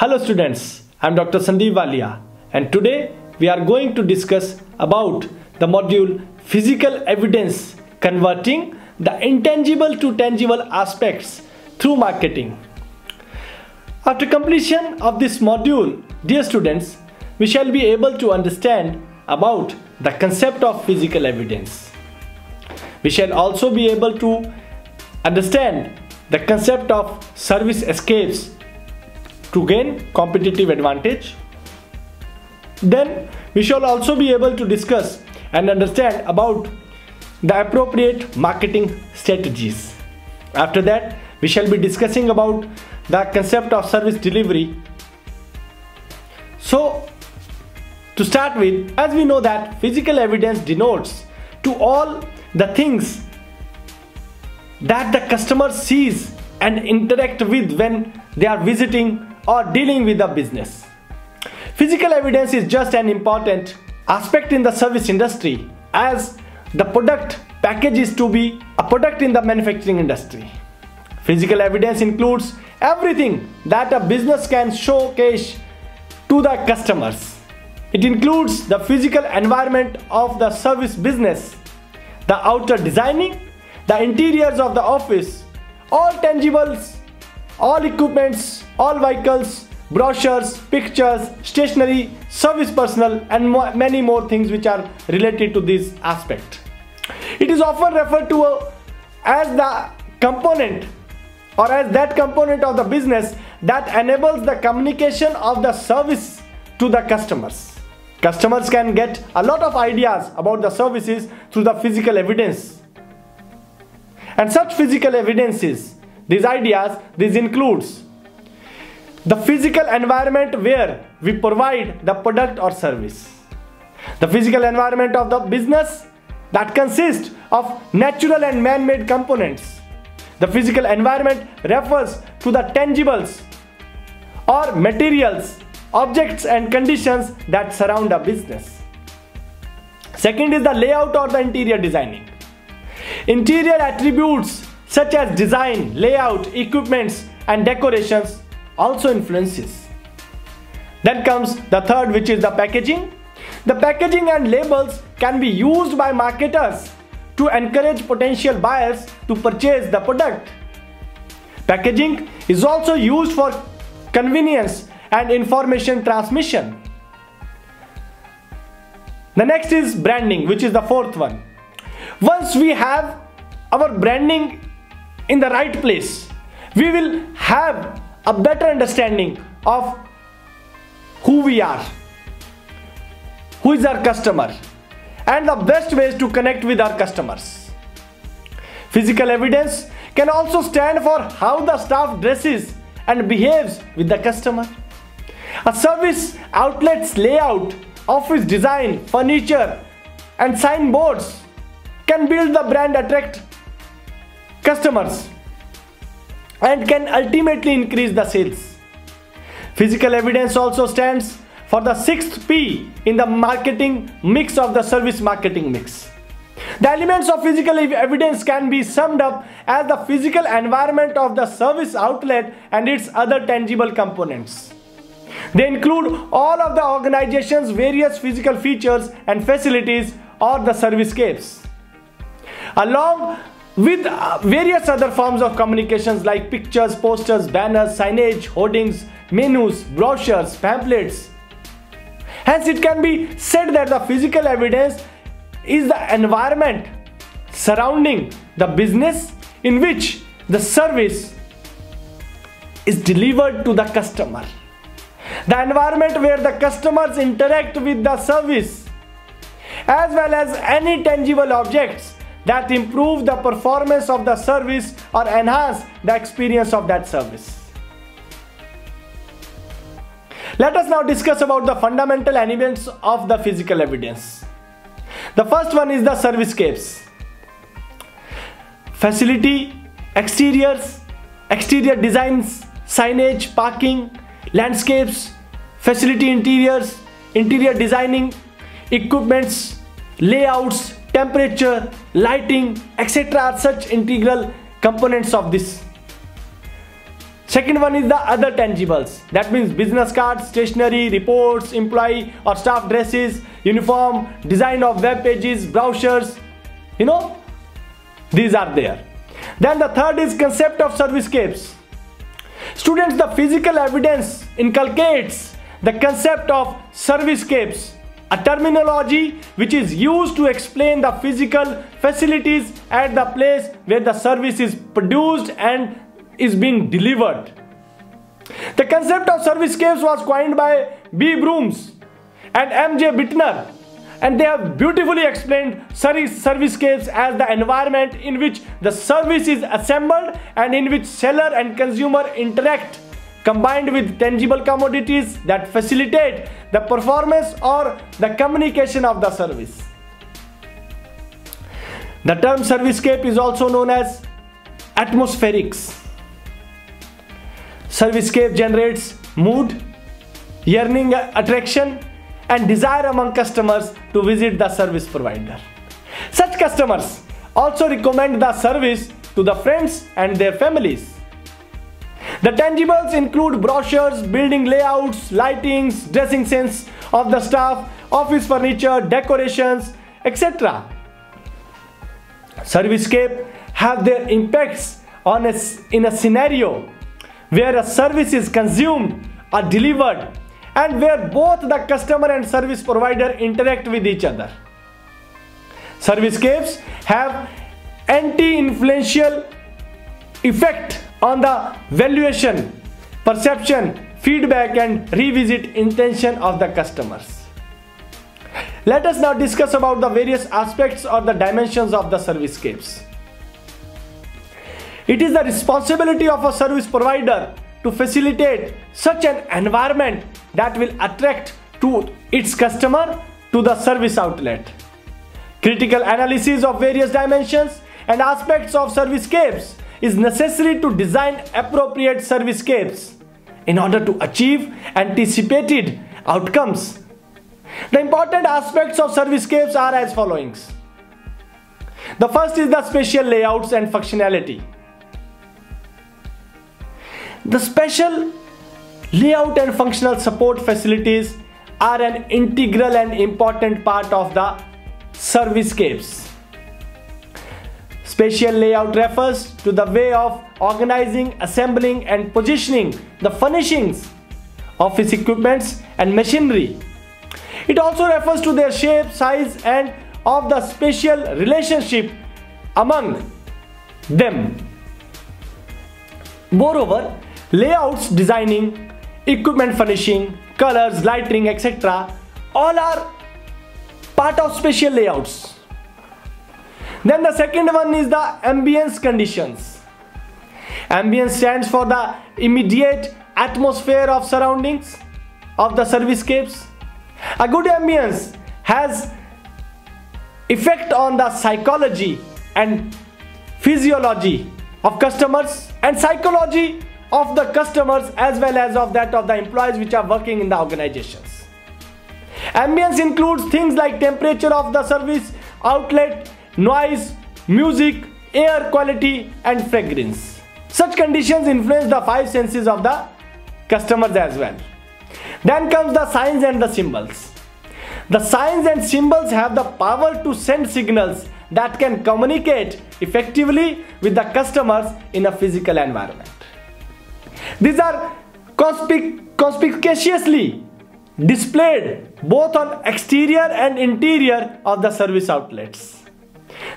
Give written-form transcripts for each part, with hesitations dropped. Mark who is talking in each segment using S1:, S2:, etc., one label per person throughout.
S1: Hello students, I am Dr. Sandeep Walia and today we are going to discuss about the module Physical Evidence, converting the intangible to tangible aspects through marketing. After completion of this module, dear students, we shall be able to understand about the concept of physical evidence. We shall also be able to understand the concept of service escapes to gain competitive advantage. Then we shall also be able to discuss and understand about the appropriate marketing strategies. After that, we shall be discussing about the concept of service delivery. So, to start with, as we know that physical evidence denotes to all the things that the customer sees and interact with when they are visiting or dealing with the business. Physical evidence is just an important aspect in the service industry, as the product package is to be a product in the manufacturing industry. Physical evidence includes everything that a business can showcase to the customers. It includes the physical environment of the service business, the outer designing, the interiors of the office, all tangibles, all equipments, all vehicles, brochures, pictures, stationery, service personnel, and many more things which are related to this aspect. It is often referred to as the component or as that component of the business that enables the communication of the service to the customers. Customers can get a lot of ideas about the services through the physical evidence. And such physical evidences, these ideas, this includes the physical environment where we provide the product or service. The physical environment of the business that consists of natural and man-made components. The physical environment refers to the tangibles or materials, objects and conditions that surround a business. Second is the layout or the interior designing. Interior attributes such as design, layout, equipments and decorations also influences. Then comes the third, which is the packaging. The packaging and labels can be used by marketers to encourage potential buyers to purchase the product. Packaging is also used for convenience and information transmission. The next is branding, which is the fourth one. Once we have our branding in the right place, we will have a better understanding of who we are, who is our customer, and the best ways to connect with our customers. Physical evidence can also stand for how the staff dresses and behaves with the customer. A service outlet's layout, office design, furniture, and signboards can build the brand, attract customers, and can ultimately increase the sales. Physical evidence also stands for the sixth P in the marketing mix of the service marketing mix. The elements of physical evidence can be summed up as the physical environment of the service outlet and its other tangible components. They include all of the organization's various physical features and facilities or the servicescapes, along with various other forms of communications like pictures, posters, banners, signage, hoardings, menus, brochures, pamphlets. Hence, it can be said that the physical evidence is the environment surrounding the business in which the service is delivered to the customer. The environment where the customers interact with the service, as well as any tangible objects that improve the performance of the service or enhance the experience of that service. Let us now discuss about the fundamental elements of the physical evidence. The first one is the servicescapes. Facility, exteriors, exterior designs, signage, parking, landscapes, facility interiors, interior designing, equipments, layouts, temperature, lighting, etc. are such integral components of this. Second one is the other tangibles. That means business cards, stationery, reports, employee or staff dresses, uniform, design of web pages, brochures. These are there. Then the third is concept of servicescapes. Students, the physical evidence inculcates the concept of servicescapes, a terminology which is used to explain the physical facilities at the place where the service is produced and is being delivered. The concept of servicescapes was coined by B. Brooms and M.J. Bittner, and they have beautifully explained servicescapes as the environment in which the service is assembled and in which seller and consumer interact, combined with tangible commodities that facilitate the performance or the communication of the service. The term servicescape is also known as atmospherics. Servicescape generates mood, yearning, attraction, and desire among customers to visit the service provider. Such customers also recommend the service to the friends and their families. The tangibles include brochures, building layouts, lightings, dressing sense of the staff, office furniture, decorations, etc. Servicescape have their impacts in a scenario where a service is consumed or delivered and where both the customer and service provider interact with each other. Servicescapes have anti-influential effect on the valuation, perception, feedback and revisit intention of the customers. Let us now discuss about the various aspects or the dimensions of the servicescapes. It is the responsibility of a service provider to facilitate such an environment that will attract to its customer to the service outlet. Critical analysis of various dimensions and aspects of servicescapes is necessary to design appropriate servicescapes in order to achieve anticipated outcomes. The important aspects of servicescapes are as follows. The first is the spatial layouts and functionality. The spatial layout and functional support facilities are an integral and important part of the servicescapes. Spatial layout refers to the way of organizing, assembling and positioning the furnishings, office equipments and machinery. It also refers to their shape, size and of the spatial relationship among them. Moreover, layouts, designing, equipment furnishing, colors, lighting, etc. all are part of spatial layouts. Then the second one is the ambience conditions. Ambience stands for the immediate atmosphere of surroundings of the servicescapes. A good ambience has effect on the psychology and physiology of customers and psychology of the customers as well as of that of the employees which are working in the organizations. Ambience includes things like temperature of the service outlet, noise, music, air quality and fragrance. Such conditions influence the five senses of the customers as well. Then comes the signs and the symbols. The signs and symbols have the power to send signals that can communicate effectively with the customers in a physical environment. These are conspicuously displayed both on exterior and interior of the service outlets.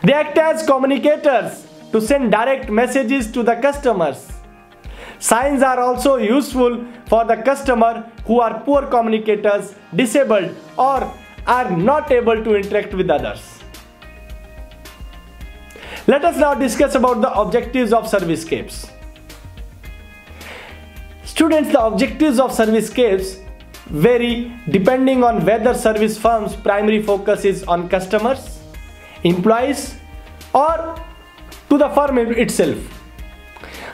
S1: They act as communicators to send direct messages to the customers. Signs are also useful for the customer who are poor communicators, disabled or are not able to interact with others. Let us now discuss about the objectives of servicescapes. Students, the objectives of servicescapes vary depending on whether service firm's primary focus is on customers, employees or to the firm itself.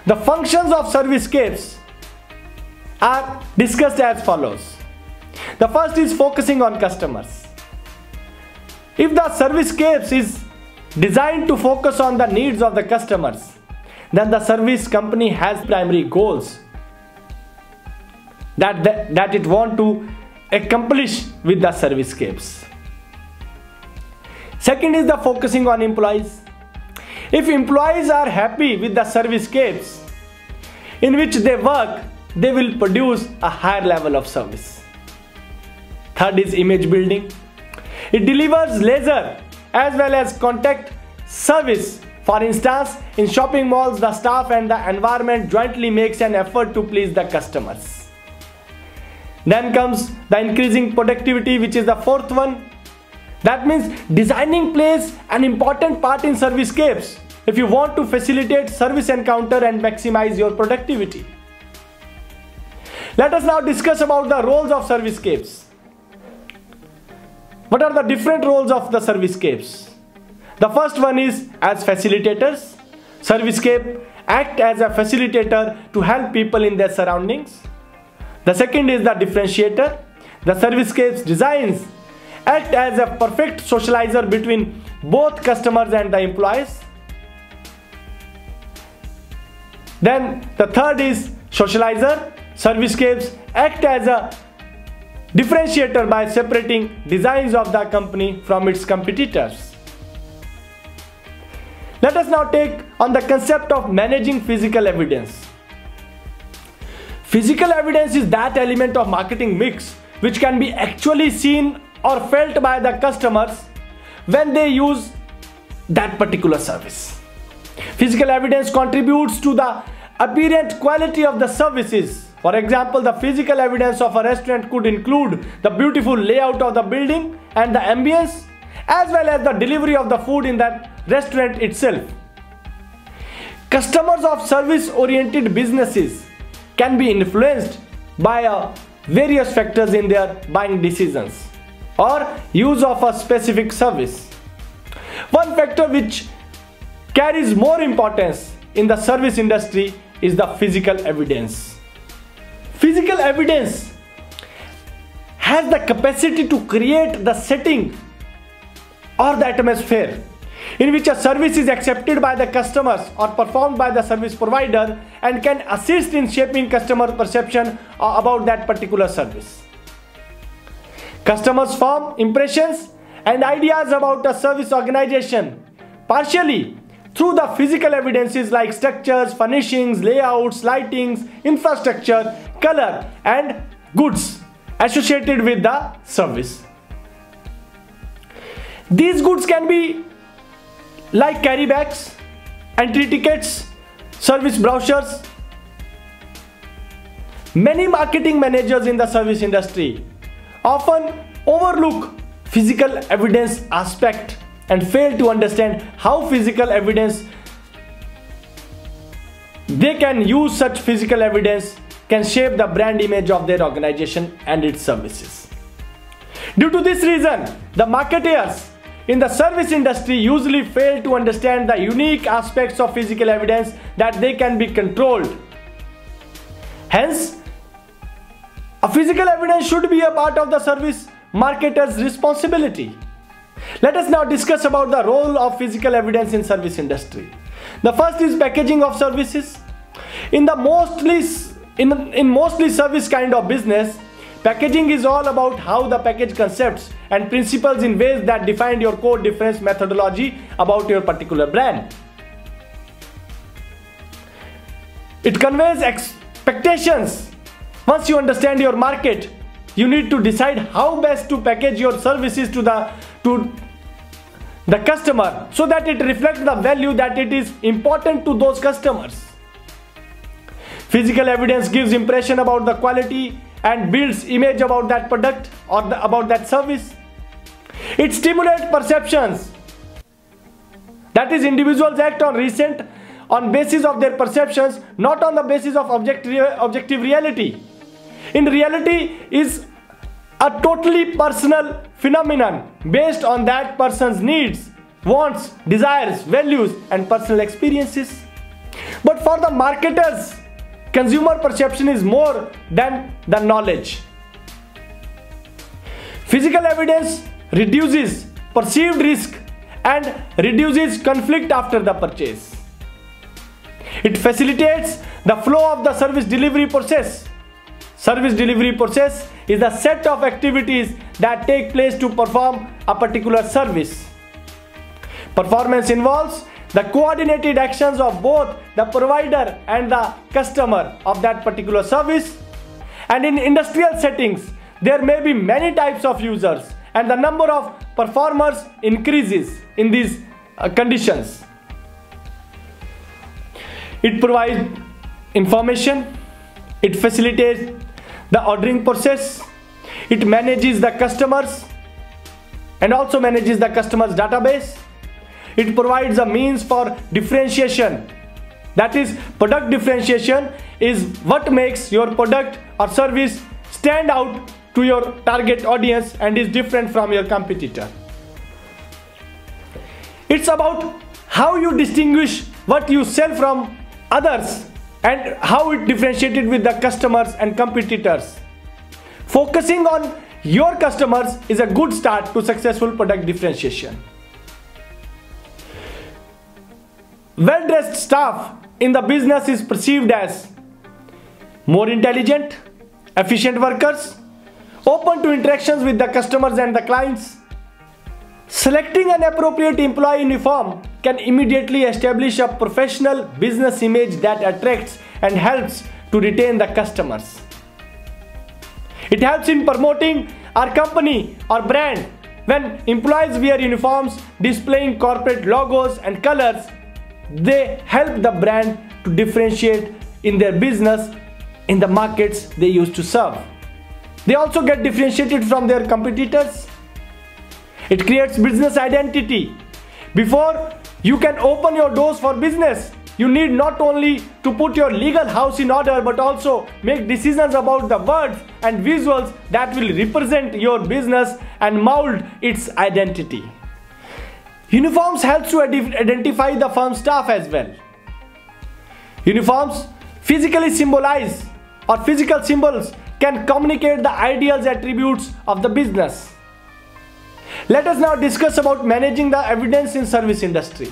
S1: The functions of servicescapes are discussed as follows. The first is focusing on customers. If the servicescapes is designed to focus on the needs of the customers, then the service company has primary goals that it want to accomplish with the servicescapes. Second is the focusing on employees. If employees are happy with the servicescapes in which they work, they will produce a higher level of service. Third is image building. It delivers leisure as well as contact service. For instance, in shopping malls, the staff and the environment jointly makes an effort to please the customers. Then comes the increasing productivity, which is the fourth one. That means designing plays an important part in servicescapes if you want to facilitate service encounter and maximize your productivity. Let us now discuss about the roles of servicescapes. What are the different roles of the servicescapes? The first one is as facilitators. Servicescape act as a facilitator to help people in their surroundings. The second is the differentiator. The servicescapes designs act as a perfect socializer between both customers and the employees. Then the third is socializer. Servicescapes act as a differentiator by separating designs of the company from its competitors. Let us now take on the concept of managing physical evidence. Physical evidence is that element of marketing mix which can be actually seen or felt by the customers when they use that particular service. Physical evidence contributes to the apparent quality of the services. For example, the physical evidence of a restaurant could include the beautiful layout of the building and the ambience, as well as the delivery of the food in that restaurant itself. Customers of service-oriented businesses can be influenced by various factors in their buying decisions or use of a specific service. One factor which carries more importance in the service industry is the physical evidence. Physical evidence has the capacity to create the setting or the atmosphere in which a service is accepted by the customers or performed by the service provider and can assist in shaping customer perception about that particular service. Customers form impressions and ideas about a service organization partially through the physical evidences like structures, furnishings, layouts, lightings, infrastructure, color and goods associated with the service. These goods can be like carry bags, entry tickets, service brochures. Many marketing managers in the service industry often overlook physical evidence aspect and fail to understand how physical evidence they can use. Such physical evidence can shape the brand image of their organization and its services. Due to this reason, the marketers in the service industry usually fail to understand the unique aspects of physical evidence that they can be controlled. Hence, a physical evidence should be a part of the service marketer's responsibility. Let us now discuss about the role of physical evidence in service industry. The first is packaging of services. In mostly service kind of business, packaging is all about how the package concepts and principles in ways that define your core difference methodology about your particular brand. It conveys expectations. Once you understand your market, you need to decide how best to package your services to the customer so that it reflects the value that it is important to those customers. Physical evidence gives impression about the quality and builds image about that product or about that service. It stimulates perceptions. That is, individuals act on basis of their perceptions, not on the basis of objective reality. In reality is a totally personal phenomenon based on that person's needs, wants, desires, values and personal experiences. But for the marketers, consumer perception is more than the knowledge. Physical evidence reduces perceived risk and reduces conflict after the purchase. It facilitates the flow of the service delivery process. Service delivery process is the set of activities that take place to perform a particular service. Performance involves the coordinated actions of both the provider and the customer of that particular service. And in industrial settings, there may be many types of users, and the number of performers increases in these conditions. It provides information, it facilitates the ordering process, it manages the customers and also manages the customer's database. It provides a means for differentiation. That is, product differentiation is what makes your product or service stand out to your target audience and is different from your competitor. It's about how you distinguish what you sell from others and how it differentiated with the customers and competitors. Focusing on your customers is a good start to successful product differentiation. Well-dressed staff in the business is perceived as more intelligent, efficient workers, open to interactions with the customers and the clients. Selecting an appropriate employee uniform can immediately establish a professional business image that attracts and helps to retain the customers. It helps in promoting our company or brand. When employees wear uniforms displaying corporate logos and colors, they help the brand to differentiate in their business in the markets they used to serve. They also get differentiated from their competitors. It creates business identity. Before you can open your doors for business, you need not only to put your legal house in order but also make decisions about the words and visuals that will represent your business and mold its identity. Uniforms help to identify the firm staff as well. Uniforms physically symbolize, or physical symbols can communicate the ideals attributes of the business. Let us now discuss about managing the evidence in service industry.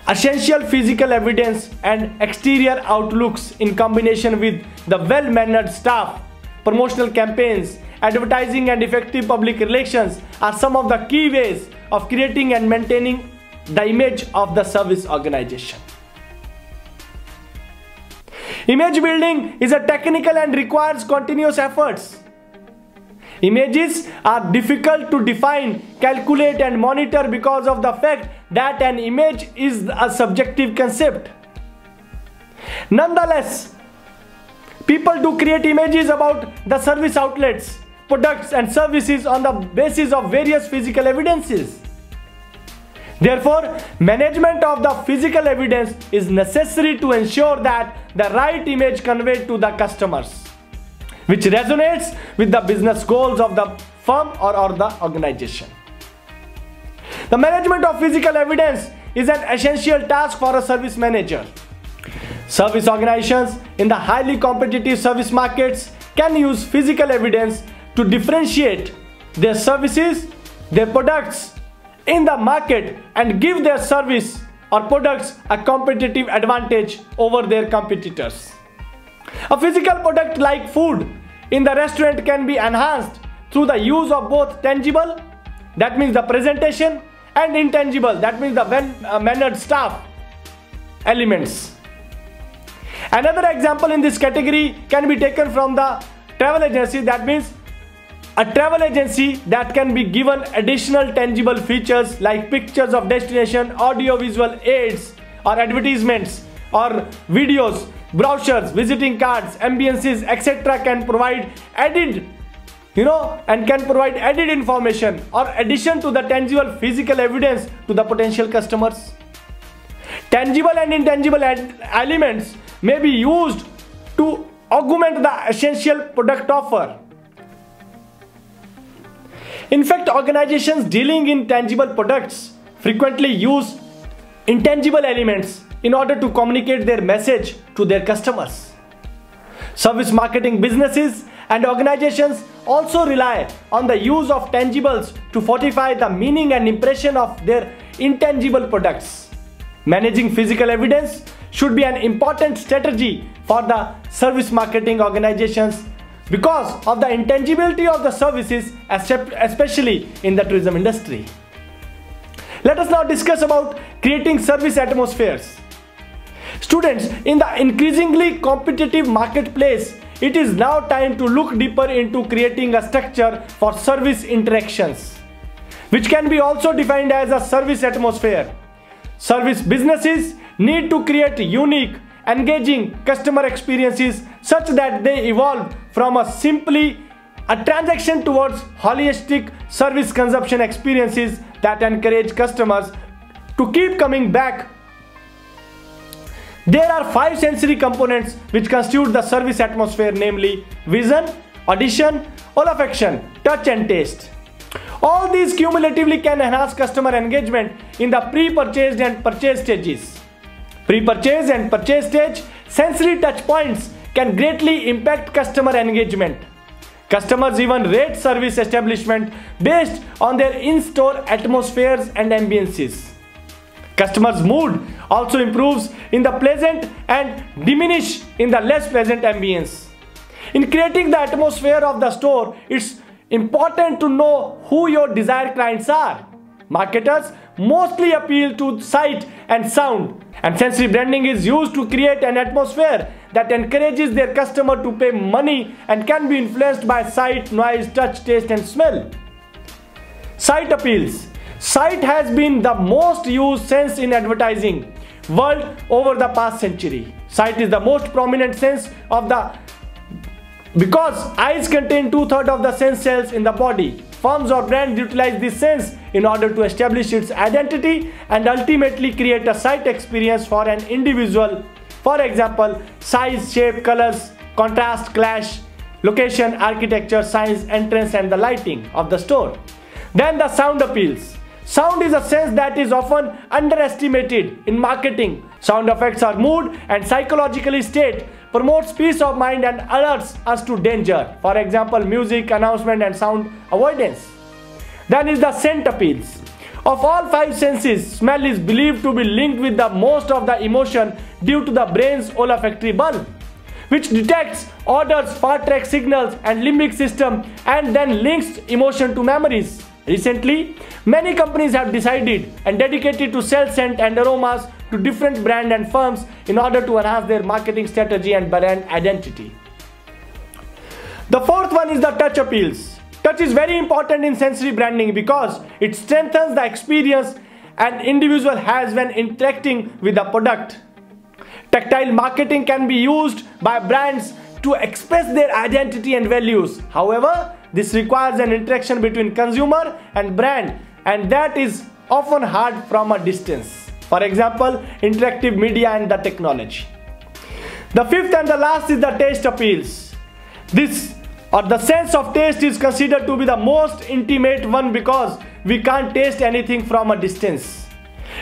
S1: Essential physical evidence and exterior outlooks in combination with the well-mannered staff, promotional campaigns, advertising and effective public relations are some of the key ways of creating and maintaining the image of the service organization. Image building is a technical and requires continuous efforts. Images are difficult to define, calculate and monitor because of the fact that an image is a subjective concept. Nonetheless, people do create images about the service outlets, products and services on the basis of various physical evidences. Therefore, management of the physical evidence is necessary to ensure that the right image conveyed to the customers, which resonates with the business goals of the firm or the organization. The management of physical evidence is an essential task for a service manager. Service organizations in the highly competitive service markets can use physical evidence to differentiate their services, their products in the market and give their service or products a competitive advantage over their competitors. A physical product like food in the restaurant can be enhanced through the use of both tangible, that means the presentation, and intangible, that means the well-mannered staff elements. Another example in this category can be taken from the travel agency. That means a travel agency that can be given additional tangible features like pictures of destination, audio-visual aids or advertisements or videos, brochures, visiting cards, ambiances, etc. can provide added information or addition to the tangible physical evidence to the potential customers. Tangible and intangible elements may be used to augment the essential product offer. In fact, organizations dealing in tangible products frequently use intangible elements in order to communicate their message to their customers. Service marketing businesses and organizations also rely on the use of tangibles to fortify the meaning and impression of their intangible products. Managing physical evidence should be an important strategy for the service marketing organizations because of the intangibility of the services, especially in the tourism industry. Let us now discuss about creating service atmospheres. Students, in the increasingly competitive marketplace, it is now time to look deeper into creating a structure for service interactions, which can be also defined as a service atmosphere. Service businesses need to create unique, engaging customer experiences such that they evolve from simply a transaction towards holistic service consumption experiences that encourage customers to keep coming back. There are 5 sensory components which constitute the service atmosphere, namely vision, audition, olfaction, touch and taste. All these cumulatively can enhance customer engagement in the pre-purchase and purchase stages. Pre-purchase and purchase stage sensory touch points can greatly impact customer engagement. Customers even rate service establishment based on their in-store atmospheres and ambiences. Customers' mood also improves in the pleasant and diminish in the less pleasant ambience. In creating the atmosphere of the store, it's important to know who your desired clients are. Marketers mostly appeal to sight and sound, and sensory branding is used to create an atmosphere that encourages their customer to pay money and can be influenced by sight, noise, touch, taste and smell. Sight appeals. Sight has been the most used sense in advertising world over the past century. Sight is the most prominent sense of the because eyes contain 2/3 of the sense cells in the body. Firms or brands utilize this sense in order to establish its identity and ultimately create a sight experience for an individual. For example, size, shape, colors, contrast, clash, location, architecture, size, entrance and the lighting of the store. Then the sound appeals. Sound is a sense that is often underestimated in marketing. Sound affects our mood and psychologically state, promotes peace of mind and alerts us to danger. For example, music, announcement and sound avoidance. Then is the scent appeals. Of all 5 senses, smell is believed to be linked with the most of the emotion due to the brain's olfactory bulb, which detects odors, far track signals and limbic system and then links emotion to memories. Recently, many companies have decided and dedicated to sell scent and aromas to different brands and firms in order to enhance their marketing strategy and brand identity. The 4th one is the touch appeals. Touch is very important in sensory branding because it strengthens the experience an individual has when interacting with the product. Tactile marketing can be used by brands to express their identity and values. However, this requires an interaction between consumer and brand, and that is often hard from a distance. For example, interactive media and the technology. The 5th and the last is the taste appeals. This or the sense of taste is considered to be the most intimate one because we can't taste anything from a distance.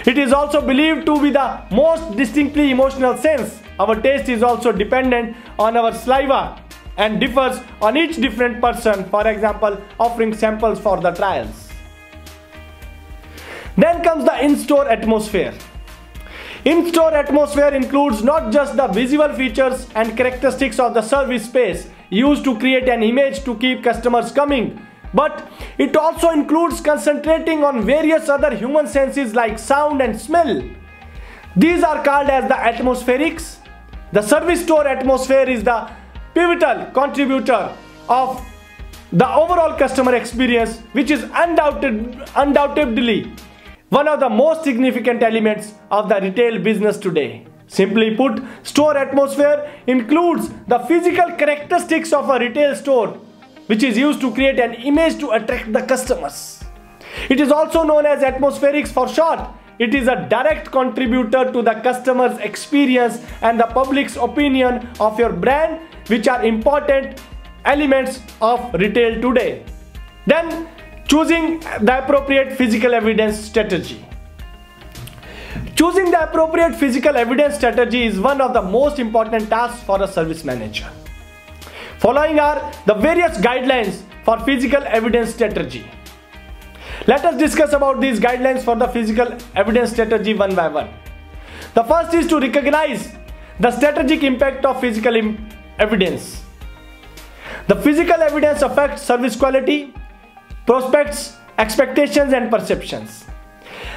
S1: It is also believed to be the most distinctly emotional sense. Our taste is also dependent on our saliva and differs on each different person, for example, offering samples for the trials. Then comes the in-store atmosphere. In-store atmosphere includes not just the visual features and characteristics of the service space used to create an image to keep customers coming, but it also includes concentrating on various other human senses like sound and smell. These are called as the atmospherics. The service store atmosphere is the pivotal contributor of the overall customer experience, which is undoubtedly one of the most significant elements of the retail business today. Simply put, store atmosphere includes the physical characteristics of a retail store, which is used to create an image to attract the customers. It is also known as atmospherics for short. It is a direct contributor to the customer's experience and the public's opinion of your brand, which are important elements of retail today. Then, choosing the appropriate physical evidence strategy. Choosing the appropriate physical evidence strategy is one of the most important tasks for a service manager. Following are the various guidelines for physical evidence strategy. Let us discuss about these guidelines for the physical evidence strategy one by one. The first is to recognize the strategic impact of physical evidence. The physical evidence affects service quality, prospects, expectations and perceptions.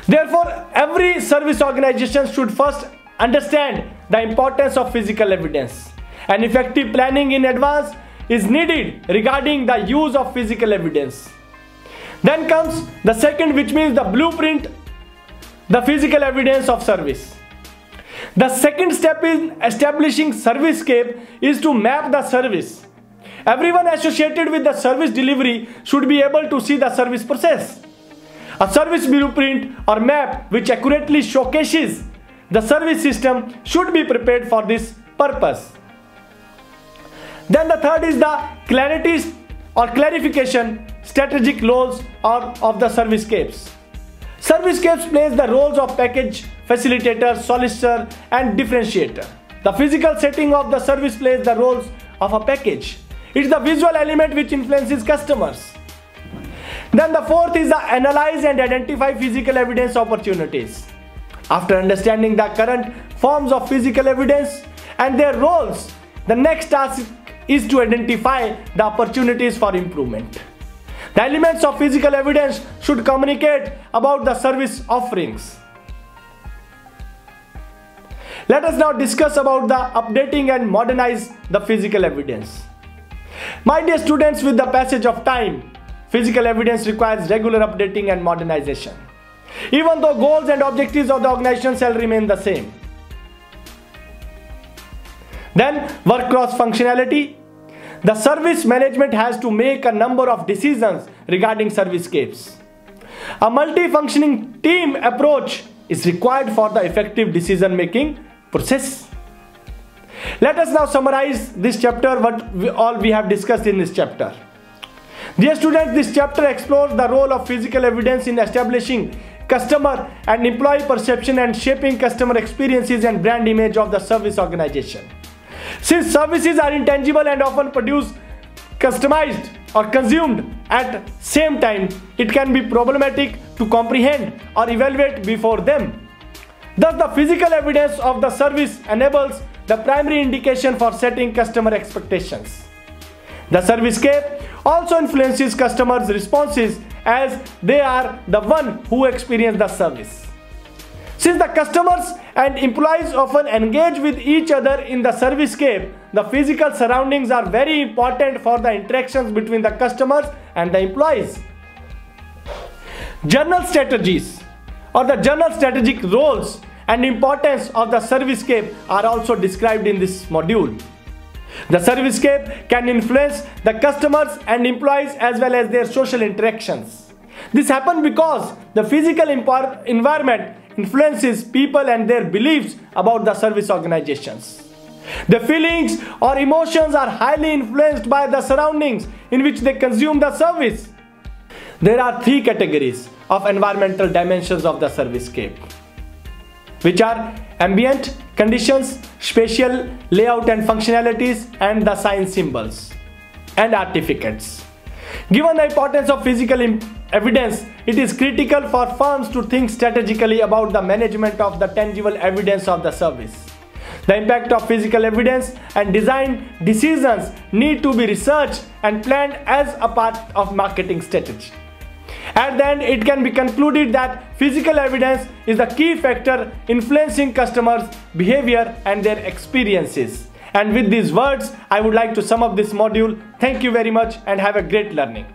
S1: Therefore, every service organization should first understand the importance of physical evidence, and effective planning in advance is needed regarding the use of physical evidence. Then comes the second, which means the blueprint, the physical evidence of service. The second step in establishing servicescape is to map the service. Everyone associated with the service delivery should be able to see the service process. A service blueprint or map which accurately showcases the service system should be prepared for this purpose. Then the third is the clarity or clarification strategic roles of the servicescapes. Servicescapes plays the roles of package, facilitator, solicitor and differentiator. The physical setting of the service plays the roles of a package. It is the visual element which influences customers. Then the fourth is the analyze and identify physical evidence opportunities. After understanding the current forms of physical evidence and their roles, the next task is to identify the opportunities for improvement. The elements of physical evidence should communicate about the service offerings. Let us now discuss about the updating and modernize the physical evidence. My dear students, with the passage of time, physical evidence requires regular updating and modernization, even though goals and objectives of the organization shall remain the same. Then, work cross functionality. The service management has to make a number of decisions regarding servicescapes. A multi-functioning team approach is required for the effective decision-making process. Let us now summarize this chapter, what we have discussed in this chapter. Dear students, this chapter explores the role of physical evidence in establishing customer and employee perception and shaping customer experiences and brand image of the service organization. Since services are intangible and often produced, customized or consumed at same time, it can be problematic to comprehend or evaluate before them. Thus, the physical evidence of the service enables the primary indication for setting customer expectations. The servicescape also influences customers' responses as they are the one who experience the service. Since the customers and employees often engage with each other in the servicescape, the physical surroundings are very important for the interactions between the customers and the employees. Journal strategies or the journal strategic roles and importance of the servicescape are also described in this module. The servicescape can influence the customers and employees as well as their social interactions. This happens because the physical environment influences people and their beliefs about the service organizations. The feelings or emotions are highly influenced by the surroundings in which they consume the service. There are three categories of environmental dimensions of the servicescape, which are ambient conditions, spatial layout and functionalities, and the sign symbols and artifacts. Given the importance of physical evidence, it is critical for firms to think strategically about the management of the tangible evidence of the service. The impact of physical evidence and design decisions need to be researched and planned as a part of marketing strategy. At the end, it can be concluded that physical evidence is the key factor influencing customers' behavior and their experiences. And with these words, I would like to sum up this module. Thank you very much and have a great learning.